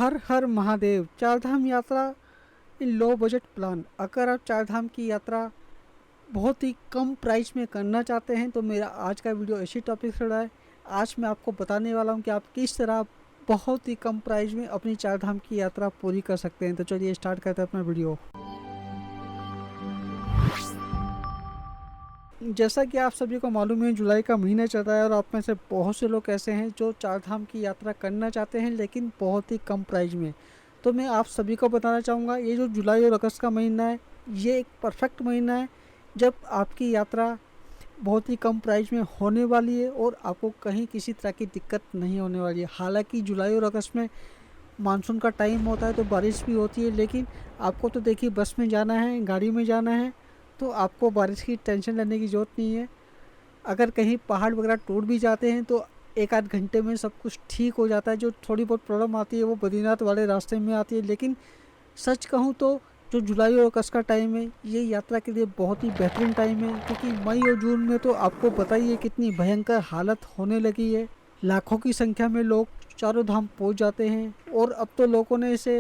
हर हर महादेव। चारधाम यात्रा इन low budget plan. अगर आप चारधाम की यात्रा बहुत ही कम प्राइस में करना चाहते हैं तो मेरा आज का वीडियो इसी टॉपिक से रहा है। आज मैं आपको बताने वाला हूं कि आप किस तरह बहुत ही कम प्राइस में अपनी चारधाम की यात्रा पूरी कर सकते हैं। तो चलिए स्टार्ट करते हैं अपना वीडियो। जैसा कि आप सभी को मालूम है, जुलाई का महीना चल रहा है और आप में से बहुत से लोग ऐसे हैं जो चारधाम की यात्रा करना चाहते हैं लेकिन बहुत ही कम प्राइस में। तो मैं आप सभी को बताना चाहूँगा, ये जो जुलाई और अगस्त का महीना है ये एक परफेक्ट महीना है जब आपकी यात्रा बहुत ही कम प्राइस में होने वाली है और आपको कहीं किसी तरह की दिक्कत नहीं होने वाली है। हालांकि जुलाई और अगस्त में मानसून का टाइम होता है तो बारिश भी होती है, लेकिन आपको तो देखिए बस में जाना है, गाड़ी में जाना है, तो आपको बारिश की टेंशन लेने की ज़रूरत नहीं है। अगर कहीं पहाड़ वगैरह टूट भी जाते हैं तो एक आध घंटे में सब कुछ ठीक हो जाता है। जो थोड़ी बहुत प्रॉब्लम आती है वो बद्रीनाथ वाले रास्ते में आती है। लेकिन सच कहूँ तो जो जुलाई और अगस्त का टाइम है ये यात्रा के लिए बहुत ही बेहतरीन टाइम है, क्योंकि मई और जून में तो आपको बताइए कितनी भयंकर हालत होने लगी है। लाखों की संख्या में लोग चारों धाम पहुंच जाते हैं और अब तो लोगों ने इसे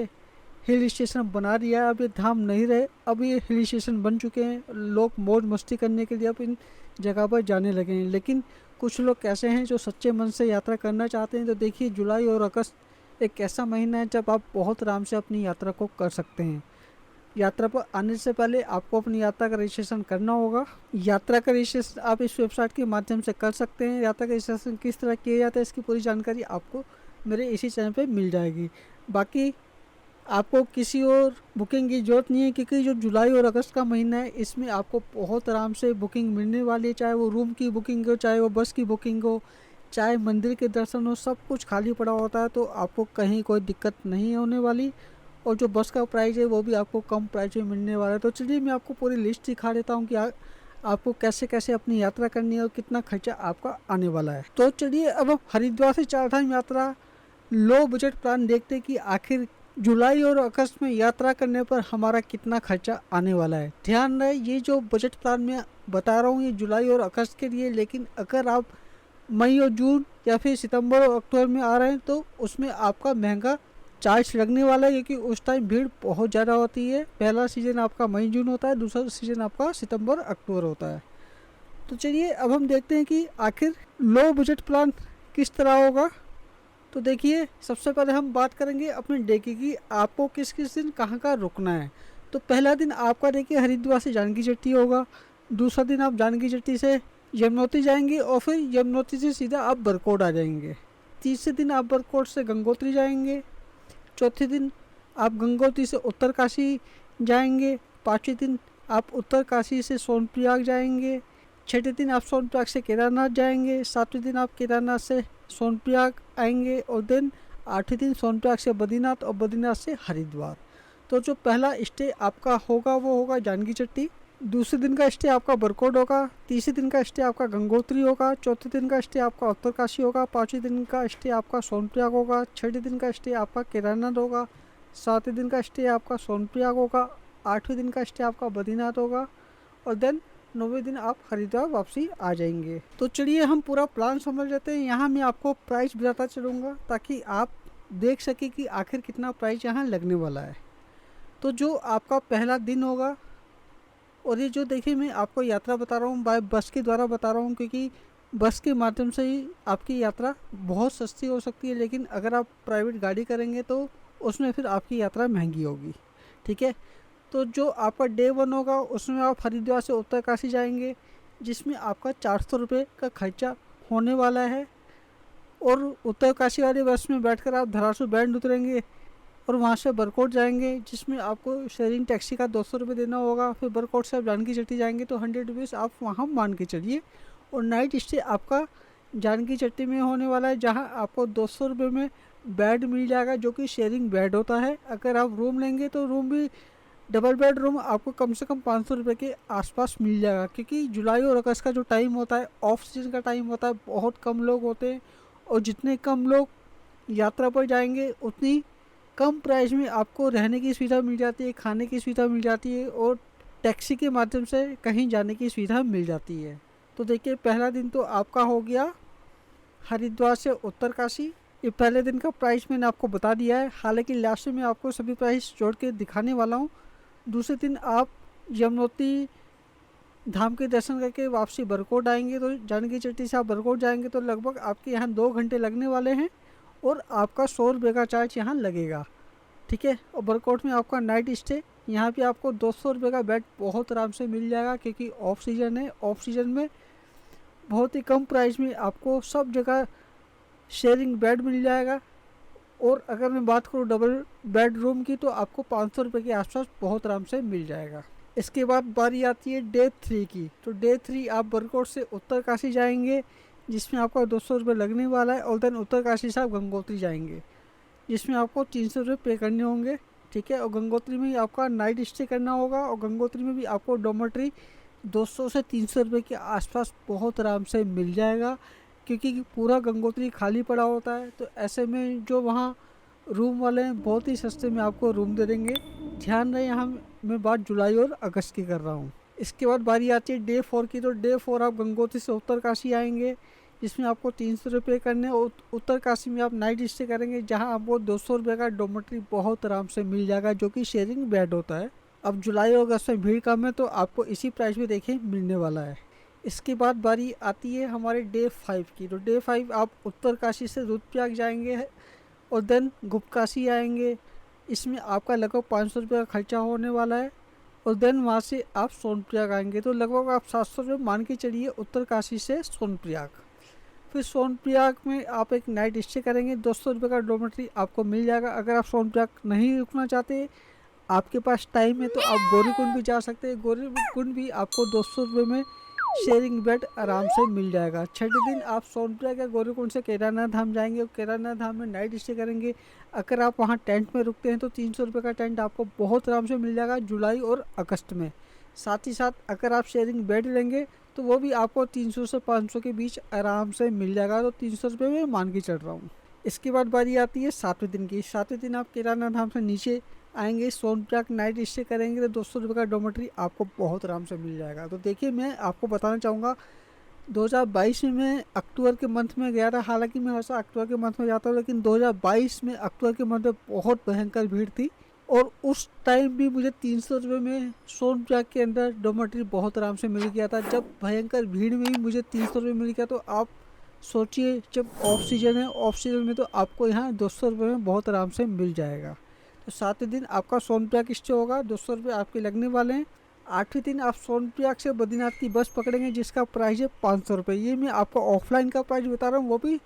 हिल स्टेशन बना दिया है। अब ये धाम नहीं रहे, अब ये हिल स्टेशन बन चुके हैं। लोग मौज मस्ती करने के लिए अब इन जगह पर जाने लगे हैं। लेकिन कुछ लोग कैसे हैं जो सच्चे मन से यात्रा करना चाहते हैं, तो देखिए जुलाई और अगस्त एक ऐसा महीना है जब आप बहुत आराम से अपनी यात्रा को कर सकते हैं। यात्रा पर आने से पहले आपको अपनी यात्रा का रजिस्ट्रेशन करना होगा। यात्रा का रजिस्ट्रेशन आप इस वेबसाइट के माध्यम से कर सकते हैं। यात्रा का रजिस्ट्रेशन किस तरह किया जाता है इसकी पूरी जानकारी आपको मेरे इसी चैनल पे मिल जाएगी। बाकी आपको किसी और बुकिंग की ज़रूरत नहीं है, क्योंकि जो जुलाई और अगस्त का महीना है इसमें आपको बहुत आराम से बुकिंग मिलने वाली है। चाहे वो रूम की बुकिंग हो, चाहे वो बस की बुकिंग हो, चाहे मंदिर के दर्शन हो, सब कुछ खाली पड़ा होता है। तो आपको कहीं कोई दिक्कत नहीं होने वाली। और जो बस का प्राइस है वो भी आपको कम प्राइस में मिलने वाला है। तो चलिए मैं आपको पूरी लिस्ट दिखा देता हूँ कि आपको कैसे कैसे अपनी यात्रा करनी है और कितना खर्चा आपका आने वाला है। तो चलिए अब हम हरिद्वार से चारधाम यात्रा लो बजट प्लान देखते हैं कि आखिर जुलाई और अगस्त में यात्रा करने पर हमारा कितना खर्चा आने वाला है। ध्यान रहे, ये जो बजट प्लान मैं बता रहा हूँ ये जुलाई और अगस्त के लिए, लेकिन अगर आप मई और जून या फिर सितंबर और अक्टूबर में आ रहे हैं तो उसमें आपका महंगा चार्ज लगने वाला है, क्योंकि उस टाइम भीड़ बहुत ज़्यादा होती है। पहला सीज़न आपका मई जून होता है, दूसरा सीज़न आपका सितंबर अक्टूबर होता है। तो चलिए अब हम देखते हैं कि आखिर लो बजट प्लान किस तरह होगा। तो देखिए सबसे पहले हम बात करेंगे अपने डे की आपको किस किस दिन कहाँ का रुकना है। तो पहला दिन आपका देखिए हरिद्वार से जानकी चट्टी होगा। दूसरा दिन आप जानकी चट्टी से यमुनोत्री जाएंगे और फिर यमुनोत्री से सीधा आप बरकोट आ जाएंगे। तीसरे दिन आप बरकोट से गंगोत्री जाएंगे। चौथे दिन आप गंगोत्री से उत्तरकाशी जाएंगे। पाँचवें दिन आप उत्तरकाशी से सोनप्रयाग जाएंगे। छठे दिन आप सोनप्रयाग से केदारनाथ जाएंगे। सातवें दिन आप केदारनाथ से सोनप्रयाग आएंगे और देन आठवें दिन सोनप्रयाग से बद्रीनाथ और बद्रीनाथ से हरिद्वार। तो जो पहला स्टे आपका होगा वो होगा जानकी चट्टी। दूसरे दिन का स्टे आपका बरकोट होगा। तीसरे दिन का स्टे आपका गंगोत्री होगा। चौथे दिन का स्टे आपका उत्तरकाशी होगा। पाँचवें दिन का स्टे आपका सोनप्रयाग होगा। छठे दिन का स्टे आपका केदारनाथ होगा। सातवें दिन का स्टे आपका सोनप्रयाग होगा। आठवें दिन का स्टे आपका बद्रीनाथ होगा और देन 9वें दिन आप हरिद्वार वापसी आ जाएंगे। तो चलिए हम पूरा प्लान समझ लेते हैं। यहाँ मैं आपको प्राइस बताता चलूँगा ताकि आप देख सकें कि आखिर कितना प्राइस यहाँ लगने वाला है। तो जो आपका पहला दिन होगा, और ये जो देखिए मैं आपको यात्रा बता रहा हूँ बाय बस के द्वारा बता रहा हूँ, क्योंकि बस के माध्यम से ही आपकी यात्रा बहुत सस्ती हो सकती है, लेकिन अगर आप प्राइवेट गाड़ी करेंगे तो उसमें फिर आपकी यात्रा महंगी होगी। ठीक है, तो जो आपका डे 1 होगा उसमें आप हरिद्वार से उत्तरकाशी जाएंगे, जिसमें आपका 400 रुपये का खर्चा होने वाला है। और उत्तरकाशी वाली बस में बैठकर आप धरासू बैंड उतरेंगे और वहाँ से बरकोट जाएंगे, जिसमें आपको शेयरिंग टैक्सी का 200 रुपये देना होगा। फिर बरकोट से आप जानकी चट्टी जाएंगे तो 100 रुपीज़ आप वहाँ मान के चलिए। और नाइट स्टे आपका जानकी चट्टी में होने वाला है, जहाँ आपको 200 रुपये में बेड मिल जाएगा, जो कि शेयरिंग बेड होता है। अगर आप रूम लेंगे तो रूम भी डबल बेड रूम आपको कम से कम 500 रुपये के आसपास मिल जाएगा, क्योंकि जुलाई और अगस्त का जो टाइम होता है ऑफ सीजन का टाइम होता है, बहुत कम लोग होते हैं। और जितने कम लोग यात्रा पर जाएंगे उतनी कम प्राइस में आपको रहने की सुविधा मिल जाती है, खाने की सुविधा मिल जाती है और टैक्सी के माध्यम से कहीं जाने की सुविधा मिल जाती है। तो देखिए पहला दिन तो आपका हो गया हरिद्वार से उत्तरकाशी। ये पहले दिन का प्राइस मैंने आपको बता दिया है, हालांकि लास्ट में आपको सभी प्राइस जोड़ के दिखाने वाला हूँ। दूसरे दिन आप यमुनोत्री धाम के दर्शन करके वापसी बरकोट आएंगे, तो जानकी चट्टी से आप बरकोट जाएंगे तो लगभग आपके यहाँ 2 घंटे लगने वाले हैं और आपका 100 रुपये का चार्ज यहाँ लगेगा, ठीक है। और बरकोट में आपका नाइट स्टे, यहाँ पे आपको 200 रुपये का बेड बहुत आराम से मिल जाएगा, क्योंकि ऑफ सीजन है। ऑफ सीजन में बहुत ही कम प्राइस में आपको सब जगह शेयरिंग बेड मिल जाएगा। और अगर मैं बात करूँ डबल बेडरूम की, तो आपको 500 रुपये के आसपास बहुत आराम से मिल जाएगा। इसके बाद बारी आती है डे 3 की। तो डे 3 आप बरकोट से उत्तरकाशी जाएंगे, जिसमें आपका 200 रुपये लगने वाला है। और देन उत्तरकाशी से आप गंगोत्री जाएंगे, जिसमें आपको 300 रुपये पे करने होंगे, ठीक है। और गंगोत्री में आपका नाइट स्टे करना होगा, और गंगोत्री में भी आपको डॉर्मेट्री 200 से 300 रुपये के आसपास बहुत आराम से मिल जाएगा, क्योंकि पूरा गंगोत्री खाली पड़ा होता है। तो ऐसे में जो वहाँ रूम वाले हैं बहुत ही सस्ते में आपको रूम दे देंगे। ध्यान रहे, यहाँ मैं बात जुलाई और अगस्त की कर रहा हूँ। इसके बाद बारी आती है डे 4 की। तो डे 4 आप गंगोत्री से उत्तरकाशी आएंगे, जिसमें आपको 300 रुपये करने, और उत्तरकाशी में आप नाइट स्टे करेंगे, जहाँ आपको 200 रुपये का डॉर्मेट्री बहुत आराम से मिल जाएगा, जो कि शेयरिंग बेड होता है। अब जुलाई और अगस्त में भीड़ कम है, तो आपको इसी प्राइस में देखिए मिलने वाला है। इसके बाद बारी आती है हमारे डे 5 की। तो डे 5 आप उत्तरकाशी से रुद्रप्रयाग जाएंगे और देन गुप्तकाशी आएंगे। इसमें आपका लगभग 500 रुपये का खर्चा होने वाला है। और देन वहाँ से आप सोनप्रयाग आएंगे, तो लगभग आप 700 रुपये मान के चलिए उत्तरकाशी से सोनप्रयाग। फिर सोनप्रयाग में आप एक नाइट स्टे करेंगे, 200 रुपये का डॉर्मेट्री आपको मिल जाएगा। अगर आप सोनप्रयाग नहीं रुकना चाहते, आपके पास टाइम है, तो आप गौरीकुंड भी जा सकते हैं। गौरीकुंड भी आपको 200 रुपये में शेयरिंग बेड आराम से मिल जाएगा। छठे दिन आप सोनप्रयाग या गौरीकुंड से केदारनाथ धाम जाएंगे, और केदारनाथ धाम में नाइट स्टे करेंगे। अगर आप वहां टेंट में रुकते हैं, तो 300 रुपये का टेंट आपको बहुत आराम से मिल जाएगा जुलाई और अगस्त में। साथ ही साथ अगर आप शेयरिंग बेड लेंगे, तो वो भी आपको 300 से 500 के बीच आराम से मिल जाएगा। तो 300 रुपये में मान के चल रहा हूँ। इसके बाद बारी आती है 7वें दिन की। 7वें दिन आप केदारनाथ धाम से नीचे आएंगे, सोनप्रयाग नाइट स्टे करेंगे, तो 200 रुपये का डॉर्मेट्री आपको बहुत आराम से मिल जाएगा। तो देखिए, मैं आपको बताना चाहूँगा 2022 में मैं अक्टूबर के मंथ में गया था। हालांकि मैं हमेशा अक्टूबर के मंथ में जाता हूँ, लेकिन 2022 में अक्टूबर के मंथ में बहुत भयंकर भीड़ थी, और उस टाइम भी मुझे 300 रुपये में सोनप्रयाग के अंदर डॉर्मेट्री बहुत आराम से मिल गया था। जब भयंकर भीड़ में ही मुझे 300 रुपये मिल गया, तो आप सोचिए, जब ऑफ सीजन है, ऑफ सीजन में तो आपको यहाँ 200 रुपये में बहुत आराम से मिल जाएगा। तो 7वें दिन आपका सोनप्रयाग स्टे होगा, 200 रुपये आपके लगने वाले हैं। 8वें दिन आप सोनप्रयाग से बद्रीनाथ की बस पकड़ेंगे, जिसका प्राइस है 500 रुपये। ये मैं आपको ऑफलाइन का प्राइस बता रहा हूँ, वो भी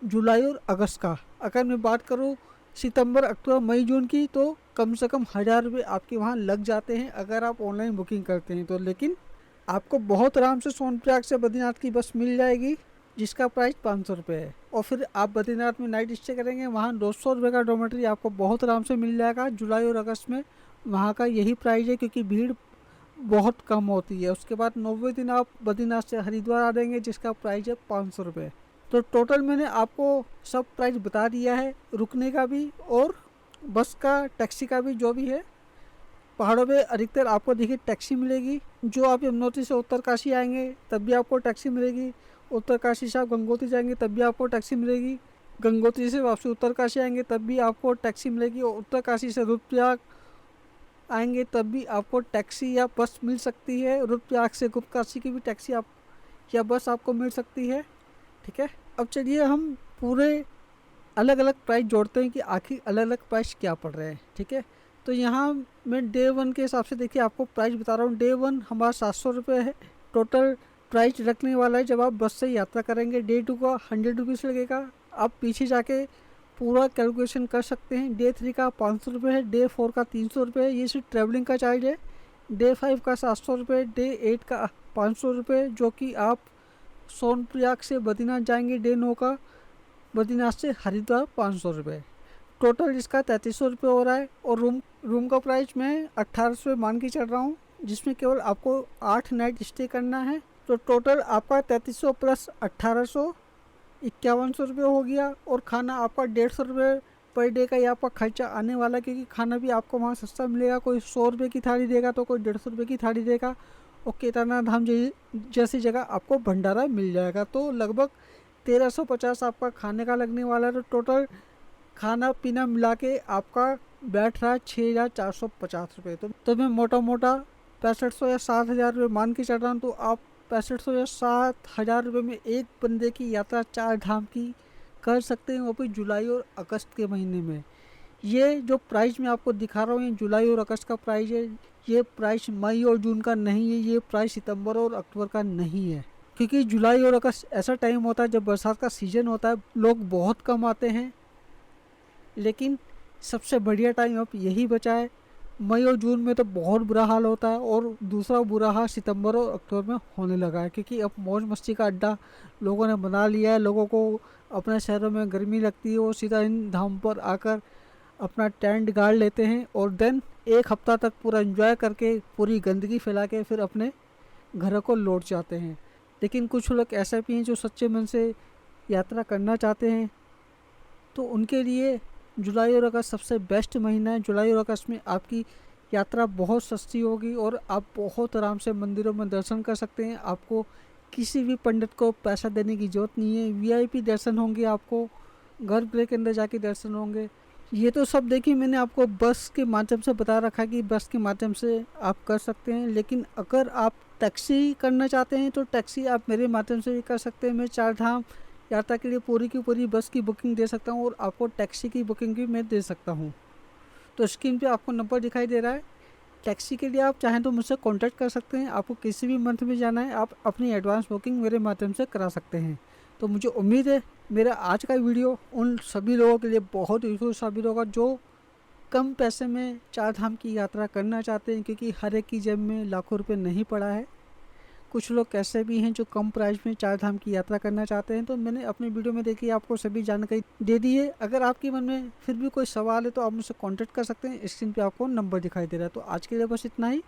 जुलाई और अगस्त का। अगर मैं बात करूँ सितंबर, अक्टूबर, मई, जून की, तो कम से कम 1000 रुपये आपके वहाँ लग जाते हैं अगर आप ऑनलाइन बुकिंग करते हैं तो। लेकिन आपको बहुत आराम से सोनप्रयाग से बद्रीनाथ की बस मिल जाएगी, जिसका प्राइस 500 रुपये है। और फिर आप बद्रीनाथ में नाइट स्टे करेंगे, वहाँ 200 रुपये का डॉर्मेट्री आपको बहुत आराम से मिल जाएगा। जुलाई और अगस्त में वहाँ का यही प्राइस है, क्योंकि भीड़ बहुत कम होती है। उसके बाद 9वें दिन आप बद्रीनाथ से हरिद्वार आ जाएंगे, जिसका प्राइस है 500 रुपये। तो टोटल मैंने आपको सब प्राइस बता दिया है, रुकने का भी और बस का, टैक्सी का भी, जो भी है। पहाड़ों पे अधिकतर आपको देखिए टैक्सी मिलेगी। जो आप यमुनोत्री से उत्तरकाशी आएंगे तब भी आपको टैक्सी मिलेगी, उत्तरकाशी से आप गंगोत्री जाएंगे तब भी आपको टैक्सी मिलेगी, गंगोत्री से वापसी उत्तरकाशी आएंगे तब भी आपको टैक्सी मिलेगी, और उत्तरकाशी से रुद्रप्रयाग आएंगे तब भी आपको टैक्सी या बस मिल सकती है। रुद्रप्रयाग से गुप्तकाशी की भी टैक्सी आप या बस आपको मिल सकती है, ठीक है। अब चलिए हम पूरे अलग अलग प्राइस जोड़ते हैं कि आखिर अलग अलग प्राइस क्या पड़ रहे हैं, ठीक है। तो यहाँ मैं डे 1 के हिसाब से देखिए आपको प्राइस बता रहा हूँ। डे 1 हमारा 700 रुपये है टोटल प्राइस रखने वाला है जब आप बस से यात्रा करेंगे। डे 2 का 100 रुपीज़ लगेगा, आप पीछे जाके पूरा कैलकुलेशन कर सकते हैं। डे 3 का 500 रुपये है, डे 4 का 300 रुपये है, ये सिर्फ ट्रैवलिंग का चार्ज है। डे 5 का 700 रुपये, डे 8 का 500 रुपये, जो कि आप सोनप्रयाग से बद्रीनाथ जाएंगे। डे 9 का बद्रीनाथ से हरिद्वार 500 रुपये, टोटल इसका 3300 रुपये हो रहा है। और रूम का प्राइस मैं 1800 रुपये मान के चल रहा हूँ, जिसमें केवल आपको 8 नाइट स्टे करना है। तो टोटल आपका 3300 प्लस 1800 5100 रुपये हो गया। और खाना आपका 150 रुपये पर डे का ही आपका खर्चा आने वाला है, क्योंकि खाना भी आपको वहाँ सस्ता मिलेगा। कोई 100 रुपये की थाली देगा तो कोई 150 रुपये की थाली देगा, और केदारनाथ धाम जैसी जगह आपको भंडारा मिल जाएगा। तो लगभग 1350 आपका खाने का लगने वाला है। तो टोटल खाना पीना मिला के आपका बैठ रहा है 6450 रुपये। तो मैं मोटा मोटा 6500 या 7000 रुपये मान के चल रहा हूँ। तो आप 6500 या 7000 रुपये में एक बंदे की यात्रा 4 धाम की कर सकते हैं, वो भी जुलाई और अगस्त के महीने में। ये जो प्राइस मैं आपको दिखा रहा हूँ, ये जुलाई और अगस्त का प्राइस है। ये प्राइस मई और जून का नहीं है, ये प्राइस सितंबर और अक्टूबर का नहीं है। क्योंकि जुलाई और अगस्त ऐसा टाइम होता है जब बरसात का सीज़न होता है, लोग बहुत कम आते हैं। लेकिन सबसे बढ़िया टाइम अब यही बचा है। मई और जून में तो बहुत बुरा हाल होता है, और दूसरा बुरा हाल सितंबर और अक्टूबर में होने लगा है। क्योंकि अब मौज मस्ती का अड्डा लोगों ने बना लिया है। लोगों को अपने शहरों में गर्मी लगती है, वो सीधा इन धाम पर आकर अपना टेंट गाड़ लेते हैं और देन एक हफ्ता तक पूरा एंजॉय करके पूरी गंदगी फैला के फिर अपने घरों को लौट जाते हैं। लेकिन कुछ लोग ऐसे भी हैं जो सच्चे मन से यात्रा करना चाहते हैं, तो उनके लिए जुलाई और अगस्त सबसे बेस्ट महीना है। जुलाई और अगस्त में आपकी यात्रा बहुत सस्ती होगी और आप बहुत आराम से मंदिरों में दर्शन कर सकते हैं। आपको किसी भी पंडित को पैसा देने की ज़रूरत नहीं है। वीआईपी दर्शन होंगे, आपको गर्भगृह के अंदर जाके दर्शन होंगे। ये तो सब देखिए मैंने आपको बस के माध्यम से बता रखा कि बस के माध्यम से आप कर सकते हैं। लेकिन अगर आप टैक्सी करना चाहते हैं तो टैक्सी आप मेरे माध्यम से भी कर सकते हैं। मैं 4 धाम यात्रा के लिए पूरी की पूरी बस की बुकिंग दे सकता हूँ और आपको टैक्सी की बुकिंग भी मैं दे सकता हूँ। तो स्क्रीन पे आपको नंबर दिखाई दे रहा है। टैक्सी के लिए आप चाहें तो मुझसे कांटेक्ट कर सकते हैं। आपको किसी भी मंथ में जाना है, आप अपनी एडवांस बुकिंग मेरे माध्यम से करा सकते हैं। तो मुझे उम्मीद है मेरा आज का वीडियो उन सभी लोगों के लिए बहुत यूजफुल साबित होगा जो कम पैसे में 4 धाम की यात्रा करना चाहते हैं। क्योंकि हर एक की जेब में लाखों रुपए नहीं पड़ा है। कुछ लोग ऐसे भी हैं जो कम प्राइस में 4 धाम की यात्रा करना चाहते हैं। तो मैंने अपनी वीडियो में देखिए आपको सभी जानकारी दे दी है। अगर आपके मन में फिर भी कोई सवाल है तो आप मुझसे कांटेक्ट कर सकते हैं। स्क्रीन पे आपको नंबर दिखाई दे रहा है। तो आज के लिए बस इतना ही।